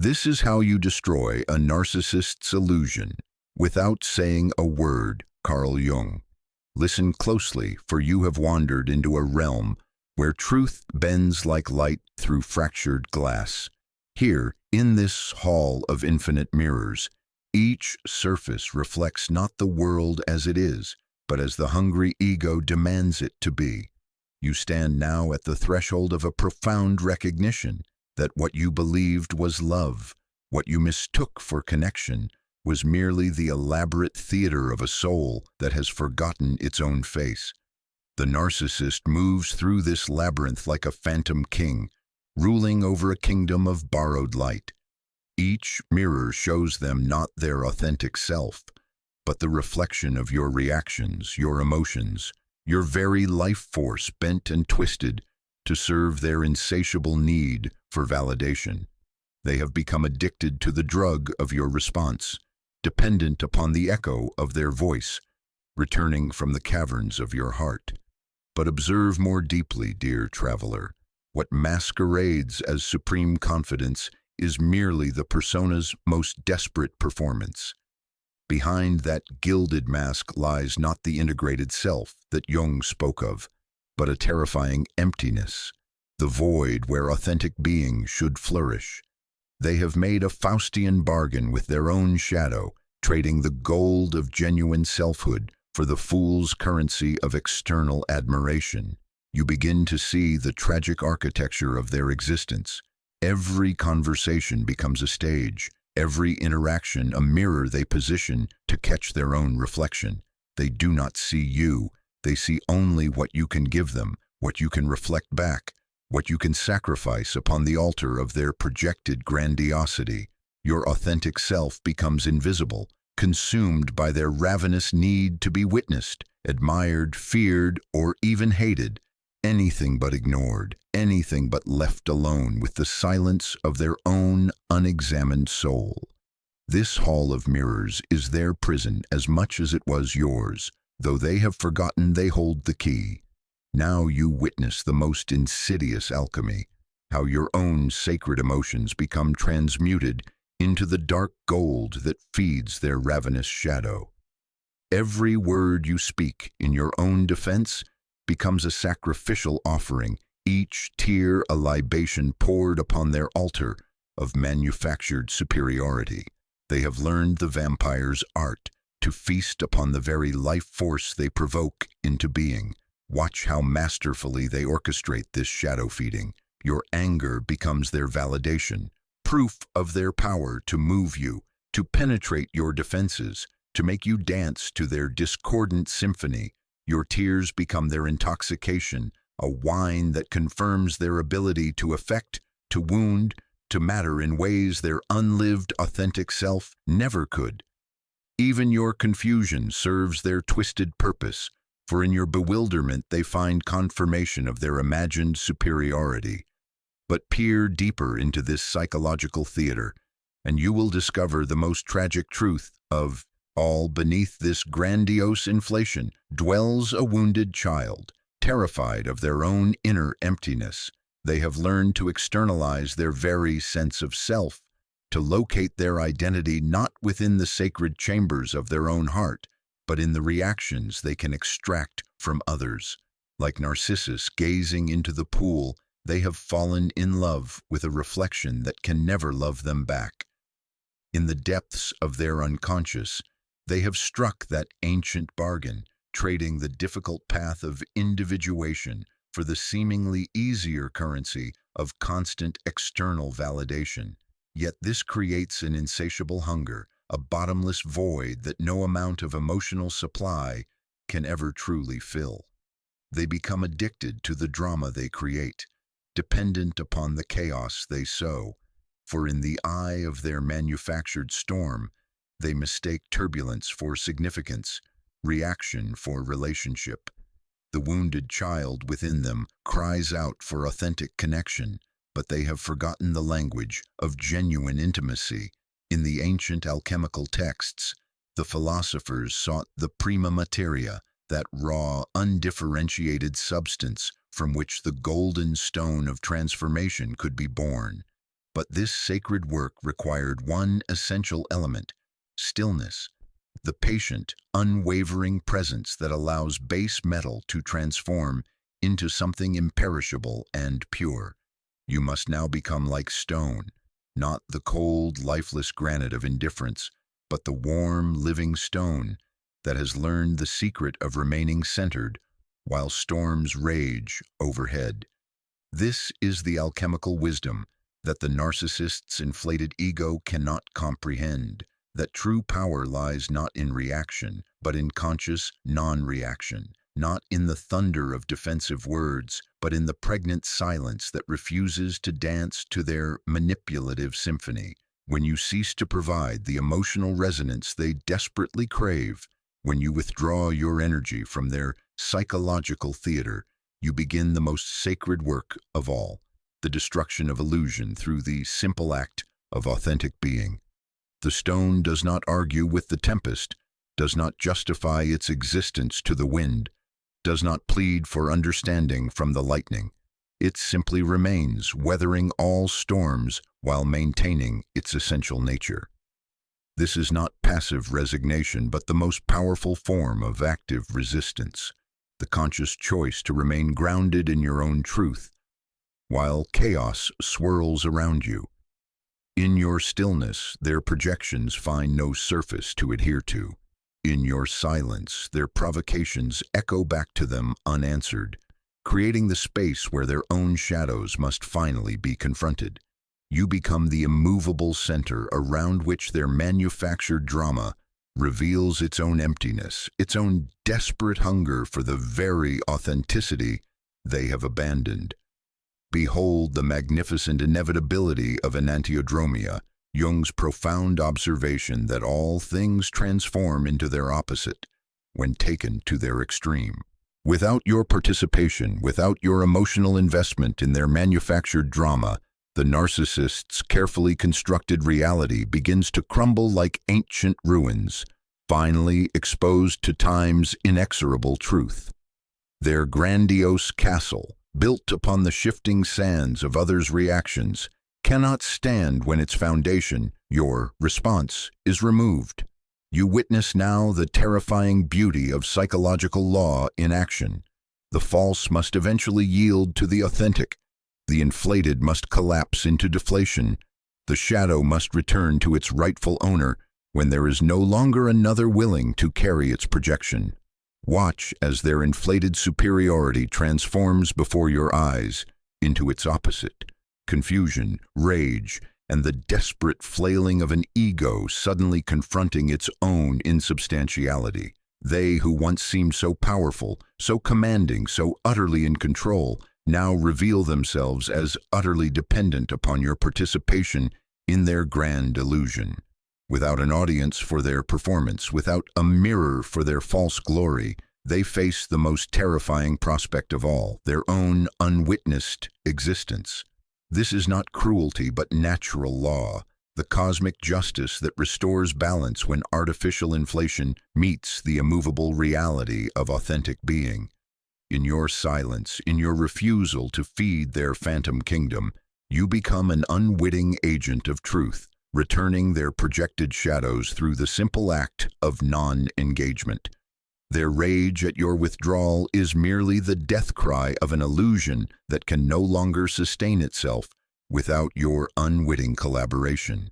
This is how you destroy a narcissist's illusion without saying a word. Carl Jung. Listen closely, for you have wandered into a realm where truth bends like light through fractured glass. Here, in this hall of infinite mirrors, each surface reflects not the world as it is, but as the hungry ego demands it to be. You stand now at the threshold of a profound recognition that what you believed was love, what you mistook for connection, was merely the elaborate theater of a soul that has forgotten its own face. The narcissist moves through this labyrinth like a phantom king, ruling over a kingdom of borrowed light. Each mirror shows them not their authentic self, but the reflection of your reactions, your emotions, your very life force bent and twisted to serve their insatiable need for validation. They have become addicted to the drug of your response, dependent upon the echo of their voice, returning from the caverns of your heart. But observe more deeply, dear traveler. What masquerades as supreme confidence is merely the persona's most desperate performance. Behind that gilded mask lies not the integrated self that Jung spoke of, but a terrifying emptiness, the void where authentic being should flourish. They have made a Faustian bargain with their own shadow, trading the gold of genuine selfhood for the fool's currency of external admiration. You begin to see the tragic architecture of their existence. Every conversation becomes a stage, every interaction a mirror they position to catch their own reflection. They do not see you. They see only what you can give them, what you can reflect back, what you can sacrifice upon the altar of their projected grandiosity. Your authentic self becomes invisible, consumed by their ravenous need to be witnessed, admired, feared, or even hated. Anything but ignored, anything but left alone with the silence of their own unexamined soul. This hall of mirrors is their prison as much as it was yours, though they have forgotten they hold the key. Now you witness the most insidious alchemy, how your own sacred emotions become transmuted into the dark gold that feeds their ravenous shadow. Every word you speak in your own defense becomes a sacrificial offering, each tear a libation poured upon their altar of manufactured superiority. They have learned the vampire's art, to feast upon the very life force they provoke into being. Watch how masterfully they orchestrate this shadow feeding. Your anger becomes their validation, proof of their power to move you, to penetrate your defenses, to make you dance to their discordant symphony. Your tears become their intoxication, a wine that confirms their ability to affect, to wound, to matter in ways their unlived authentic self never could. Even your confusion serves their twisted purpose, for in your bewilderment they find confirmation of their imagined superiority. But peer deeper into this psychological theater, and you will discover the most tragic truth of all. Beneath this grandiose inflation dwells a wounded child, terrified of their own inner emptiness. They have learned to externalize their very sense of self, to locate their identity not within the sacred chambers of their own heart, but in the reactions they can extract from others. Like Narcissus gazing into the pool, they have fallen in love with a reflection that can never love them back. In the depths of their unconscious, they have struck that ancient bargain, trading the difficult path of individuation for the seemingly easier currency of constant external validation. Yet this creates an insatiable hunger, a bottomless void that no amount of emotional supply can ever truly fill. They become addicted to the drama they create, dependent upon the chaos they sow, for in the eye of their manufactured storm, they mistake turbulence for significance, reaction for relationship. The wounded child within them cries out for authentic connection, but they have forgotten the language of genuine intimacy. In the ancient alchemical texts, the philosophers sought the prima materia, that raw, undifferentiated substance from which the golden stone of transformation could be born. But this sacred work required one essential element: stillness, the patient, unwavering presence that allows base metal to transform into something imperishable and pure. You must now become like stone, not the cold, lifeless granite of indifference, but the warm, living stone that has learned the secret of remaining centered while storms rage overhead. This is the alchemical wisdom that the narcissist's inflated ego cannot comprehend, that true power lies not in reaction, but in conscious non-reaction, not in the thunder of defensive words, but in the pregnant silence that refuses to dance to their manipulative symphony. When you cease to provide the emotional resonance they desperately crave, when you withdraw your energy from their psychological theater, you begin the most sacred work of all: the destruction of illusion through the simple act of authentic being. The stone does not argue with the tempest, does not justify its existence to the wind, does not plead for understanding from the lightning. It simply remains, weathering all storms while maintaining its essential nature. This is not passive resignation, but the most powerful form of active resistance, the conscious choice to remain grounded in your own truth, while chaos swirls around you. In your stillness, their projections find no surface to adhere to. In your silence, their provocations echo back to them unanswered, creating the space where their own shadows must finally be confronted. You become the immovable center around which their manufactured drama reveals its own emptiness, its own desperate hunger for the very authenticity they have abandoned. Behold the magnificent inevitability of Enantiodromia, Jung's profound observation that all things transform into their opposite when taken to their extreme. Without your participation, without your emotional investment in their manufactured drama, the narcissist's carefully constructed reality begins to crumble like ancient ruins, finally exposed to time's inexorable truth. Their grandiose castle, built upon the shifting sands of others' reactions, cannot stand when its foundation, your response, is removed. You witness now the terrifying beauty of psychological law in action. The false must eventually yield to the authentic. The inflated must collapse into deflation. The shadow must return to its rightful owner when there is no longer another willing to carry its projection. Watch as their inflated superiority transforms before your eyes into its opposite: confusion, rage, and the desperate flailing of an ego suddenly confronting its own insubstantiality. They who once seemed so powerful, so commanding, so utterly in control, now reveal themselves as utterly dependent upon your participation in their grand illusion. Without an audience for their performance, without a mirror for their false glory, they face the most terrifying prospect of all: their own unwitnessed existence. This is not cruelty, but natural law, the cosmic justice that restores balance when artificial inflation meets the immovable reality of authentic being. In your silence, in your refusal to feed their phantom kingdom, you become an unwitting agent of truth, returning their projected shadows through the simple act of non-engagement. Their rage at your withdrawal is merely the death cry of an illusion that can no longer sustain itself without your unwitting collaboration.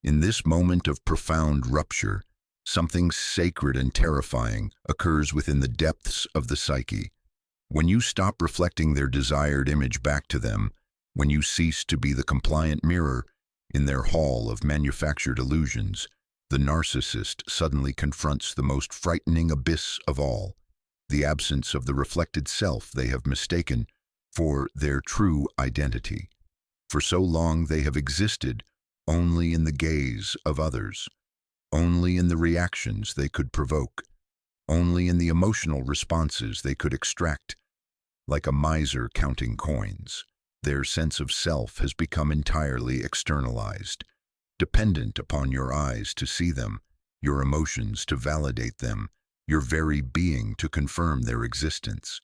In this moment of profound rupture, something sacred and terrifying occurs within the depths of the psyche. When you stop reflecting their desired image back to them, when you cease to be the compliant mirror in their hall of manufactured illusions, the narcissist suddenly confronts the most frightening abyss of all: the absence of the reflected self they have mistaken for their true identity. For so long they have existed only in the gaze of others, only in the reactions they could provoke, only in the emotional responses they could extract. Like a miser counting coins, their sense of self has become entirely externalized, dependent upon your eyes to see them, your emotions to validate them, your very being to confirm their existence.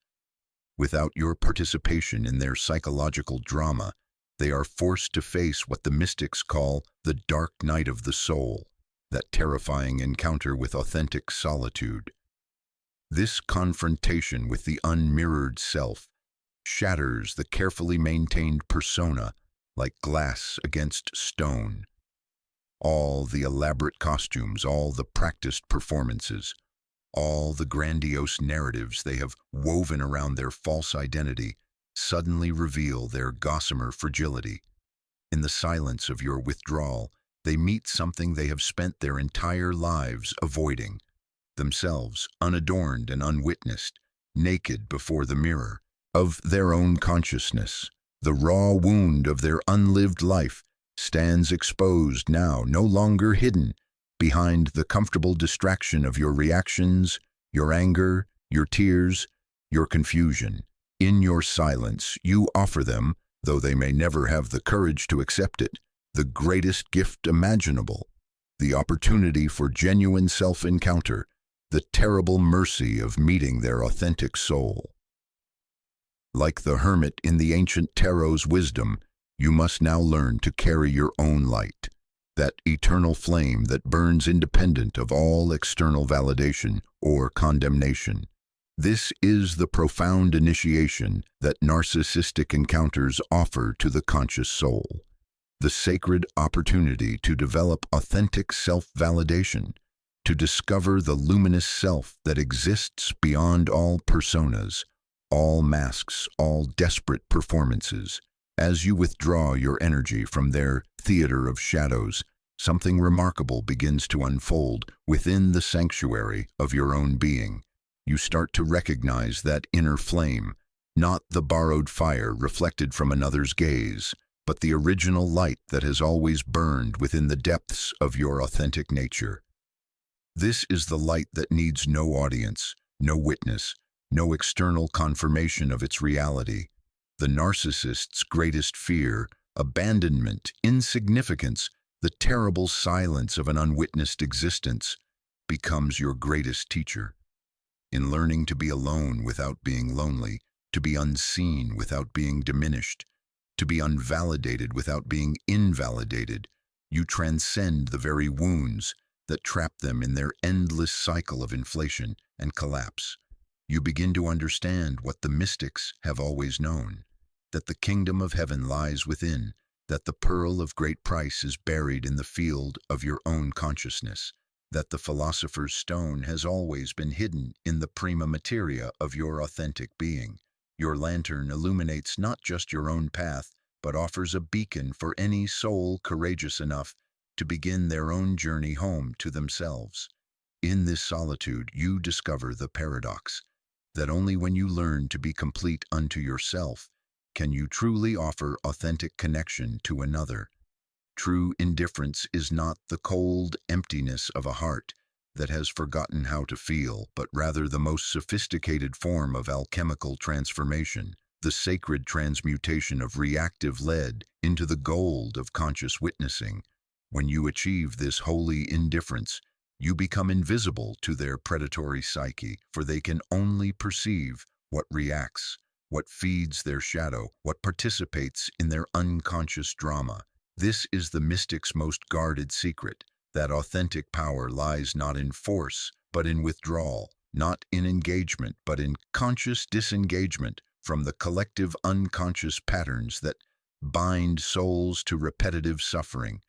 Without your participation in their psychological drama, They are forced to face what the mystics call the dark night of the soul, that terrifying encounter with authentic solitude. This confrontation with the unmirrored self shatters the carefully maintained persona like glass against stone. All the elaborate costumes, all the practiced performances, all the grandiose narratives they have woven around their false identity suddenly reveal their gossamer fragility. In the silence of your withdrawal, they meet something they have spent their entire lives avoiding, themselves unadorned and unwitnessed, naked before the mirror of their own consciousness. The raw wound of their unlived life stands exposed now, no longer hidden, behind the comfortable distraction of your reactions, your anger, your tears, your confusion. In your silence, you offer them, though they may never have the courage to accept it, the greatest gift imaginable, the opportunity for genuine self-encounter, the terrible mercy of meeting their authentic soul. Like the hermit in the ancient tarot's wisdom, you must now learn to carry your own light, that eternal flame that burns independent of all external validation or condemnation. This is the profound initiation that narcissistic encounters offer to the conscious soul, the sacred opportunity to develop authentic self-validation, to discover the luminous self that exists beyond all personas, all masks, all desperate performances. As you withdraw your energy from their theater of shadows, something remarkable begins to unfold within the sanctuary of your own being. You start to recognize that inner flame, not the borrowed fire reflected from another's gaze, but the original light that has always burned within the depths of your authentic nature. This is the light that needs no audience, no witness, no external confirmation of its reality. The narcissist's greatest fear, abandonment, insignificance, the terrible silence of an unwitnessed existence, becomes your greatest teacher. In learning to be alone without being lonely, to be unseen without being diminished, to be unvalidated without being invalidated, you transcend the very wounds that trap them in their endless cycle of inflation and collapse. You begin to understand what the mystics have always known, that the kingdom of heaven lies within, that the pearl of great price is buried in the field of your own consciousness, that the philosopher's stone has always been hidden in the prima materia of your authentic being. Your lantern illuminates not just your own path, but offers a beacon for any soul courageous enough to begin their own journey home to themselves. In this solitude, you discover the paradox, that only when you learn to be complete unto yourself can you truly offer authentic connection to another. True indifference is not the cold emptiness of a heart that has forgotten how to feel, but rather the most sophisticated form of alchemical transformation, the sacred transmutation of reactive lead into the gold of conscious witnessing. When you achieve this holy indifference, you become invisible to their predatory psyche, for they can only perceive what reacts, what feeds their shadow, what participates in their unconscious drama. This is the mystic's most guarded secret, that authentic power lies not in force, but in withdrawal, not in engagement, but in conscious disengagement from the collective unconscious patterns that bind souls to repetitive suffering.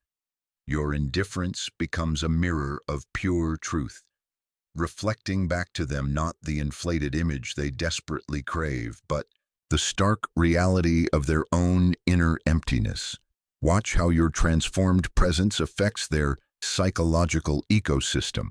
Your indifference becomes a mirror of pure truth, reflecting back to them not the inflated image they desperately crave, but the stark reality of their own inner emptiness. Watch how your transformed presence affects their psychological ecosystem.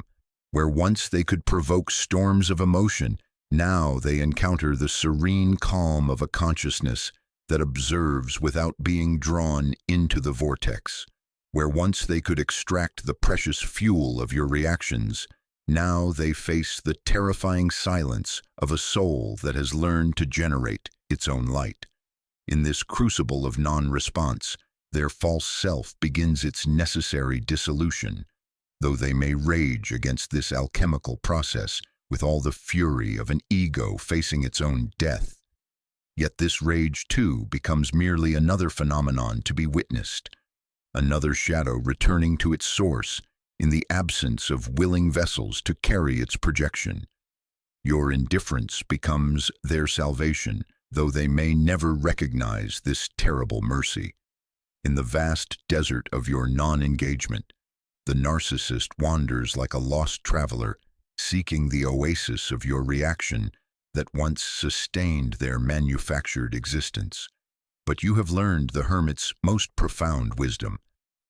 Where once they could provoke storms of emotion, now they encounter the serene calm of a consciousness that observes without being drawn into the vortex. Where once they could extract the precious fuel of your reactions, now they face the terrifying silence of a soul that has learned to generate its own light. In this crucible of non-response, their false self begins its necessary dissolution, though they may rage against this alchemical process with all the fury of an ego facing its own death. Yet this rage, too, becomes merely another phenomenon to be witnessed, another shadow returning to its source in the absence of willing vessels to carry its projection. Your indifference becomes their salvation, though they may never recognize this terrible mercy. In the vast desert of your non-engagement, the narcissist wanders like a lost traveler, seeking the oasis of your reaction that once sustained their manufactured existence. But you have learned the hermit's most profound wisdom,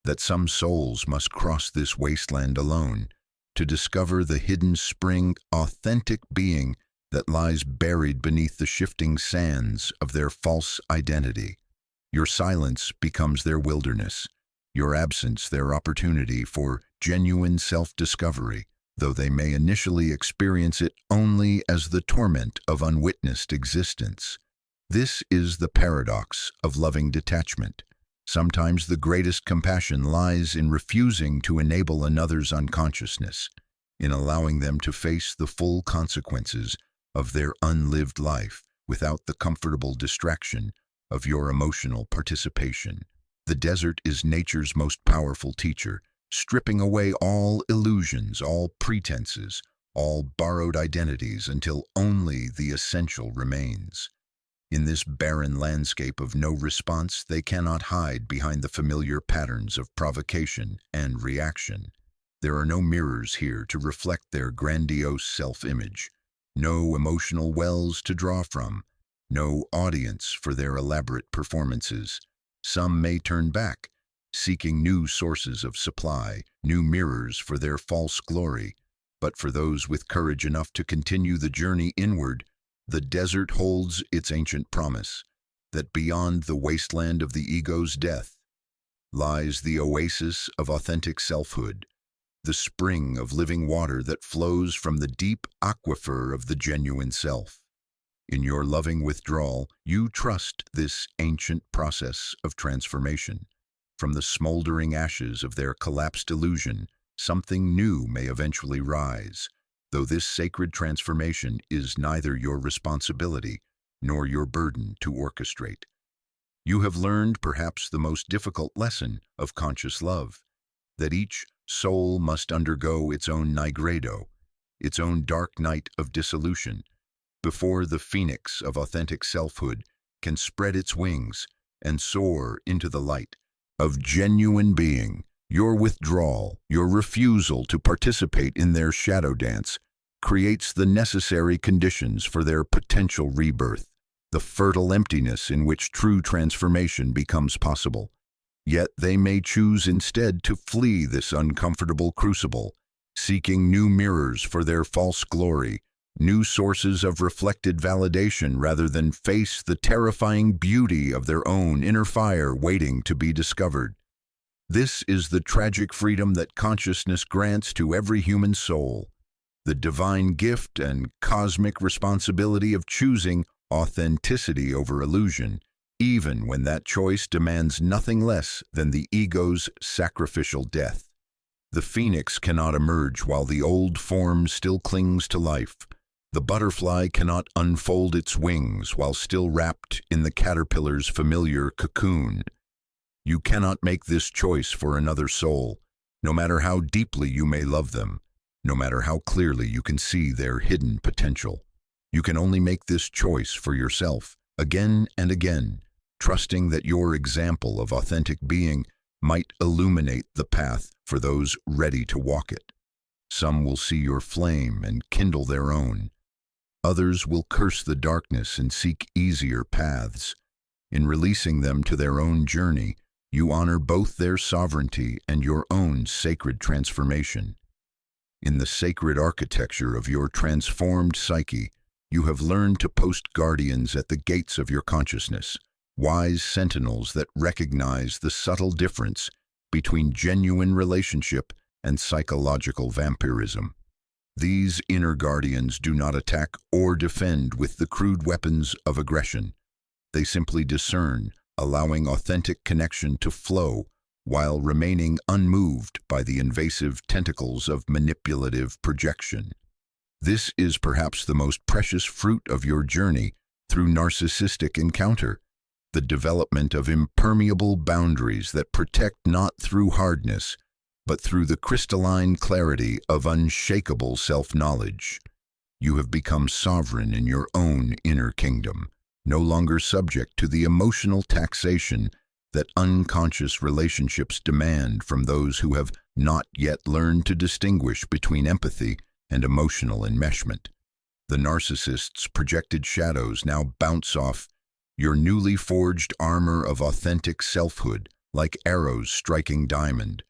that some souls must cross this wasteland alone to discover the hidden spring, authentic being that lies buried beneath the shifting sands of their false identity. Your silence becomes their wilderness, your absence their opportunity for genuine self-discovery, though they may initially experience it only as the torment of unwitnessed existence. This is the paradox of loving detachment. Sometimes the greatest compassion lies in refusing to enable another's unconsciousness, in allowing them to face the full consequences of their unlived life without the comfortable distraction of your emotional participation. The desert is nature's most powerful teacher, stripping away all illusions, all pretenses, all borrowed identities until only the essential remains. In this barren landscape of no response, they cannot hide behind the familiar patterns of provocation and reaction. There are no mirrors here to reflect their grandiose self-image, no emotional wells to draw from, no audience for their elaborate performances. Some may turn back, seeking new sources of supply, new mirrors for their false glory. But for those with courage enough to continue the journey inward, the desert holds its ancient promise that beyond the wasteland of the ego's death lies the oasis of authentic selfhood, the spring of living water that flows from the deep aquifer of the genuine self. In your loving withdrawal, you trust this ancient process of transformation. From the smoldering ashes of their collapsed illusion, something new may eventually rise, though this sacred transformation is neither your responsibility nor your burden to orchestrate. You have learned perhaps the most difficult lesson of conscious love, that each soul must undergo its own nigredo, its own dark night of dissolution, before the phoenix of authentic selfhood can spread its wings and soar into the light of genuine being. Your withdrawal, your refusal to participate in their shadow dance, creates the necessary conditions for their potential rebirth, the fertile emptiness in which true transformation becomes possible. Yet they may choose instead to flee this uncomfortable crucible, seeking new mirrors for their false glory, new sources of reflected validation rather than face the terrifying beauty of their own inner fire waiting to be discovered. This is the tragic freedom that consciousness grants to every human soul, the divine gift and cosmic responsibility of choosing authenticity over illusion, even when that choice demands nothing less than the ego's sacrificial death. The phoenix cannot emerge while the old form still clings to life. The butterfly cannot unfold its wings while still wrapped in the caterpillar's familiar cocoon. You cannot make this choice for another soul, no matter how deeply you may love them, no matter how clearly you can see their hidden potential. You can only make this choice for yourself, again and again, trusting that your example of authentic being might illuminate the path for those ready to walk it. Some will see your flame and kindle their own. Others will curse the darkness and seek easier paths. In releasing them to their own journey, you honor both their sovereignty and your own sacred transformation. In the sacred architecture of your transformed psyche, you have learned to post guardians at the gates of your consciousness, wise sentinels that recognize the subtle difference between genuine relationship and psychological vampirism. These inner guardians do not attack or defend with the crude weapons of aggression. They simply discern, allowing authentic connection to flow while remaining unmoved by the invasive tentacles of manipulative projection. This is perhaps the most precious fruit of your journey, through narcissistic encounter, the development of impermeable boundaries that protect not through hardness, but through the crystalline clarity of unshakable self-knowledge. You have become sovereign in your own inner kingdom, no longer subject to the emotional taxation that unconscious relationships demand from those who have not yet learned to distinguish between empathy and emotional enmeshment. The narcissist's projected shadows now bounce off your newly forged armor of authentic selfhood like arrows striking diamond,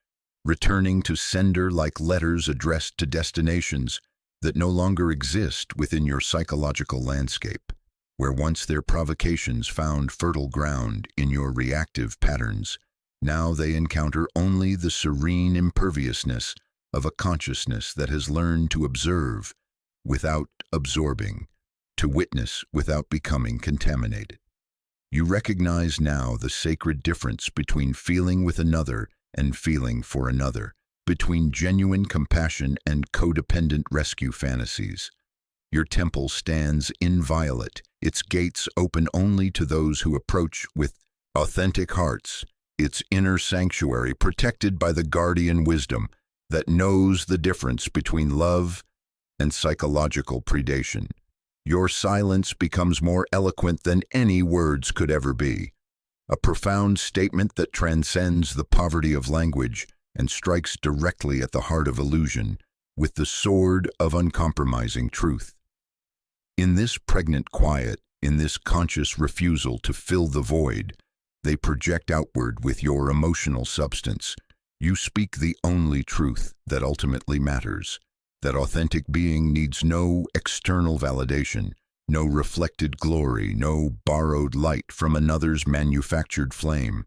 returning to sender like letters addressed to destinations that no longer exist within your psychological landscape, where once their provocations found fertile ground in your reactive patterns. Now they encounter only the serene imperviousness of a consciousness that has learned to observe without absorbing, to witness without becoming contaminated. You recognize now the sacred difference between feeling with another and feeling for another, between genuine compassion and codependent rescue fantasies. Your temple stands inviolate, its gates open only to those who approach with authentic hearts, its inner sanctuary protected by the guardian wisdom that knows the difference between love and psychological predation. Your silence becomes more eloquent than any words could ever be, a profound statement that transcends the poverty of language and strikes directly at the heart of illusion with the sword of uncompromising truth. In this pregnant quiet, in this conscious refusal to fill the void, they project outward with your emotional substance. You speak the only truth that ultimately matters. That authentic being needs no external validation, no reflected glory, no borrowed light from another's manufactured flame.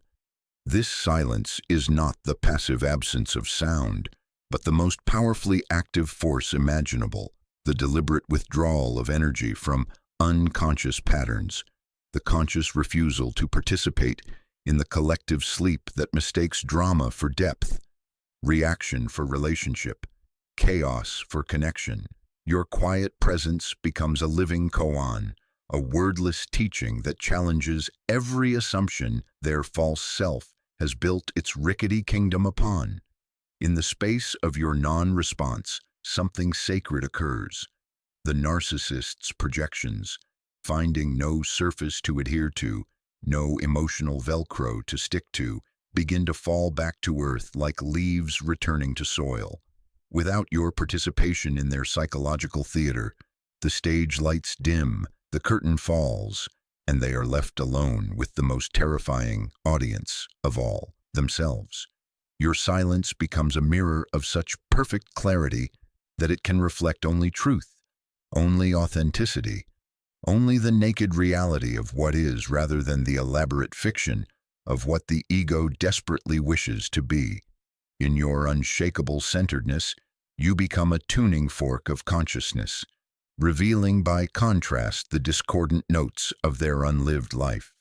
This silence is not the passive absence of sound, but the most powerfully active force imaginable, the deliberate withdrawal of energy from unconscious patterns, the conscious refusal to participate in the collective sleep that mistakes drama for depth, reaction for relationship, chaos for connection. Your quiet presence becomes a living koan, a wordless teaching that challenges every assumption their false self has built its rickety kingdom upon. In the space of your non-response, something sacred occurs. The narcissist's projections, finding no surface to adhere to, no emotional Velcro to stick to, begin to fall back to earth like leaves returning to soil. Without your participation in their psychological theater, the stage lights dim, the curtain falls, and they are left alone with the most terrifying audience of all, themselves. Your silence becomes a mirror of such perfect clarity that it can reflect only truth, only authenticity, only the naked reality of what is rather than the elaborate fiction of what the ego desperately wishes to be. In your unshakable centeredness, you become a tuning fork of consciousness, revealing by contrast the discordant notes of their unlived life.